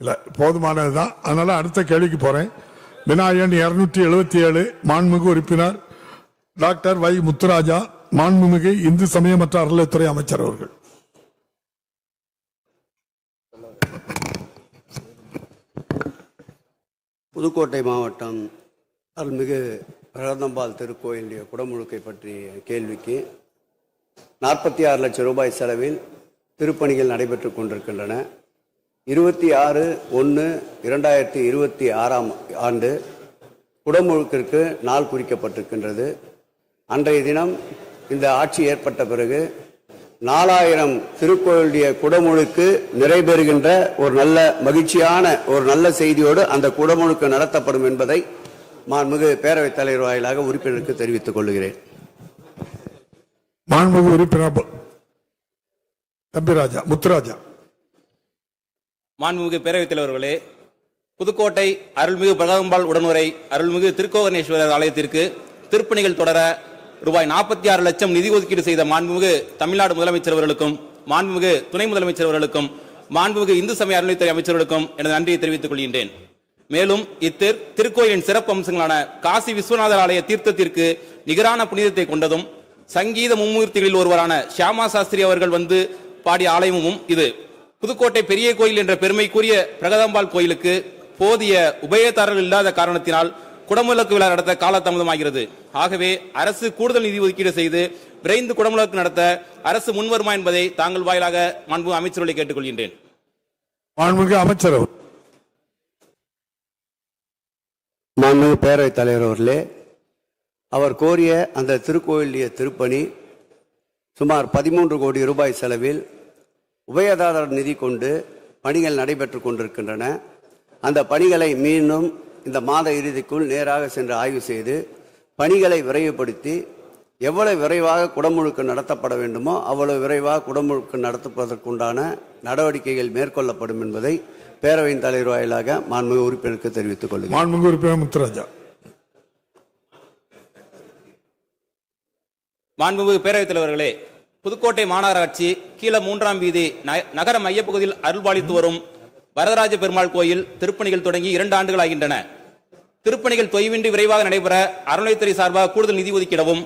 இல்லை, போதுமானதுதான். அதனால அடுத்த கேள்விக்கு போறேன். வினாயன் 277 மாண்புமிகு உறுப்பினர் டாக்டர் வை முத்துராஜா, மாண்புமிகு இந்து சமய மற்றும் அறநிலையத்துறை அமைச்சர் அவர்கள். புதுக்கோட்டை மாவட்டம் அருள்மிகு பிரகதம்பாள் திருக்கோயிலுடைய குடமுழுக்கை பற்றிய கேள்விக்கு 46 லட்சம் ரூபாய் செலவில் திருப்பணிகள் நடைபெற்றுக் கொண்டிருக்கின்றன. 26/1/2026 ஆண்டு குடமுழுக்கிற்கு நாள் குறிக்கப்பட்டிருக்கின்றது. அன்றைய தினம் இந்த ஆட்சி ஏற்பட்ட பிறகு 4000 திருக்கோயிலுடைய குடமுழுக்கு நிறைவேறுகின்ற ஒரு நல்ல மகிழ்ச்சியான ஒரு நல்ல செய்தியோடு அந்த குடமுழுக்கு நடத்தப்படும் என்பதை மாண்புமிகு பேரவைத் தலைவர் வாயிலாக உறுப்பினருக்கு தெரிவித்துக் கொள்கிறேன். மாண்புமிகு உறுப்பினர் தம்பிராஜா முத்துராஜா. மாண்புமிகு பேரவைத் தலைவர்களே, புதுக்கோட்டை அருள்மிகு பிரகதம்பாள் உடனுரை அருள்மிகு திருக்கோவனேஸ்வரர் ஆலயத்திற்கு திருப்பணிகள் தொடர ரூபாய் 46 லட்சம் நிதி ஒதுக்கீடு செய்த மாண்புமிகு தமிழ்நாடு முதலமைச்சர் அவர்களுக்கும், மாண்புமிகு துணை முதலமைச்சர் அவர்களுக்கும், மாண்புமிகு இந்து சமய அறநிலையத்துறை அமைச்சர்களுக்கும் எனது நன்றியை தெரிவித்துக் கொள்கின்றேன். மேலும் திருக்கோயிலின் சிறப்பு அம்சங்களான காசி விஸ்வநாதர் ஆலய தீர்த்தத்திற்கு நிகரான புனிதத்தை கொண்டதும், சங்கீத மும்மூர்த்திகளில் ஒருவரான ஷியாமா சாஸ்திரி அவர்கள் வந்து பாடிய ஆலயமும் இது. புதுக்கோட்டை பெரிய கோயில் என்ற பெருமைக்குரிய பிரகதம்பாள் கோயிலுக்கு போதிய உபயதாரர்கள் இல்லாத காரணத்தினால் குடமுழுக்கு விழா நடத்த காலதாமதமாகிறது. ஆகவே அரசு கூடுதல் நிதி ஒதுக்கீடு செய்து விரைந்து குடமுழுக்கு நடத்த அரசு முன்வருமா என்பதை தாங்கள் வாயிலாக மாண்புமிகு அமைச்சர்களை கேட்டுக்கொள்கின்றேன். மாண்புமிகு அமைச்சர். மாண்புமிகு பேரவைத் தலைவர் அவர்களே, அவர் கோரிய அந்த திருக்கோயிலுடைய திருப்பணி சுமார் 13 கோடி ரூபாய் செலவில் உபயதாரர் நிதி கொண்டு பணிகள் நடைபெற்றுக் கொண்டிருக்கின்றன. அந்த பணிகளை மீண்டும் இந்த மாத இறுதிக்குள் நேராக சென்று ஆய்வு செய்து பணிகளை விரைவுபடுத்தி எவ்வளவு விரைவாக குடமுழுக்கு நடத்தப்பட வேண்டுமோ அவ்வளவு விரைவாக குடமுழுக்கு நடத்துவதற்குண்டான நடவடிக்கைகள் மேற்கொள்ளப்படும் என்பதை பேரவையின் தலைவர் வாயிலாக மாண்புமிகு உறுப்பினருக்கு தெரிவித்துக் கொள்கிறேன். மாண்புமிகு உறுப்பினர் முத்துராஜா. மாண்புமிகு பேரவைத் தலைவர்களே, புதுக்கோட்டை மாநகராட்சி கீழ 3ஆம் வீதி நகர மையப்பகுதியில் அருள்பாலித்து வரும் வரதராஜ பெருமாள் கோயில் திருப்பணிகள் தொடங்கி 2 ஆண்டுகள் ஆகின்றன. திருப்பணிகள் தொய்வின்றி விரைவாக நடைபெற அறநிலையத்துறை சார்பாக கூடுதல் நிதி ஒதுக்கிடவும்,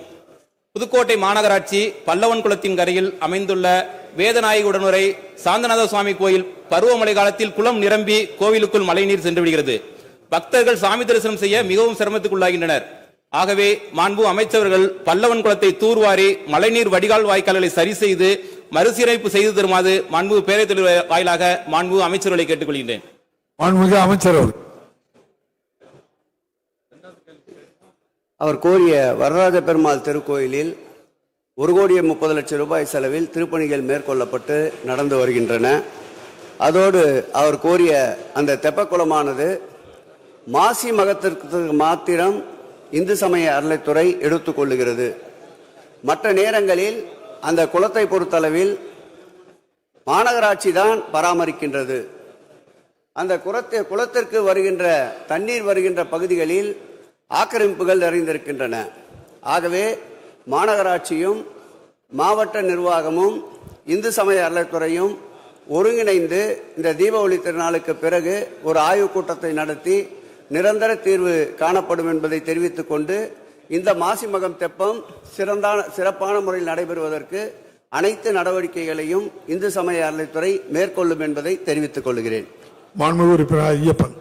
புதுக்கோட்டை மாநகராட்சி பல்லவன் குளத்தின் கரையில் அமைந்துள்ள வேதநாயகி உடனுரை சாந்தநாத சுவாமி கோயில் பருவமழை காலத்தில் குளம் நிரம்பி கோவிலுக்குள் மழைநீர் சென்று விடுகிறது. பக்தர்கள் சாமி தரிசனம் செய்ய மிகவும் சிரமத்துக்குள்ளாகின்றனர். ஆகவே மாண்பு அமைச்சர்கள் பல்லவன் குளத்தை தூர்வாரி மழைநீர் வடிகால் வாய்க்கால்களை சரி செய்து மறுசீரமைப்பு செய்து தருமாறு மாண்புமிகு பேரவைத் தலைவர் வாயிலாக மாண்புமிகு அமைச்சர்களை கேட்டுக்கொள்கின்றேன். மாண்புமிகு அமைச்சர். அவர் கோரிய வரதராஜ பெருமாள் திருக்கோயிலில் 1,30,00,000 ரூபாய் செலவில் திருப்பணிகள் மேற்கொள்ளப்பட்டு நடந்து வருகின்றன. அதோடு அவர் கோரிய அந்த தெப்பக்குளமானது மாசி மகத்திற்கு மாத்திரம் இந்து சமய அறநிலையத்துறை எடுத்துக்கொள்ளுகிறது. மற்ற நேரங்களில் அந்த குளத்தை பொறுத்தளவில் மாநகராட்சி தான் பராமரிக்கின்றது. அந்த குளத்திற்கு வருகின்ற தண்ணீர் வருகின்ற பகுதிகளில் ஆக்கிரமிப்புகள் நிறைந்திருக்கின்றன. ஆகவே மாநகராட்சியும் மாவட்ட நிர்வாகமும் இந்து சமய அறநிலையத்துறையும் ஒருங்கிணைந்து இந்த தீபாவளி திருநாளுக்கு பிறகு ஒரு ஆய்வுக் கூட்டத்தை நடத்தி நிரந்தர தீர்வு காணப்படும் என்பதை தெரிவித்துக் கொண்டு இந்த மாசிமகம் தெப்பம் சிறப்பான முறையில் நடைபெறுவதற்கு அனைத்து நடவடிக்கைகளையும் இந்து சமய அறநிலையத்துறை மேற்கொள்ளும் என்பதை தெரிவித்துக் கொள்கிறேன். மாண்புமிகு உறுப்பினர் ஐயப்பன்.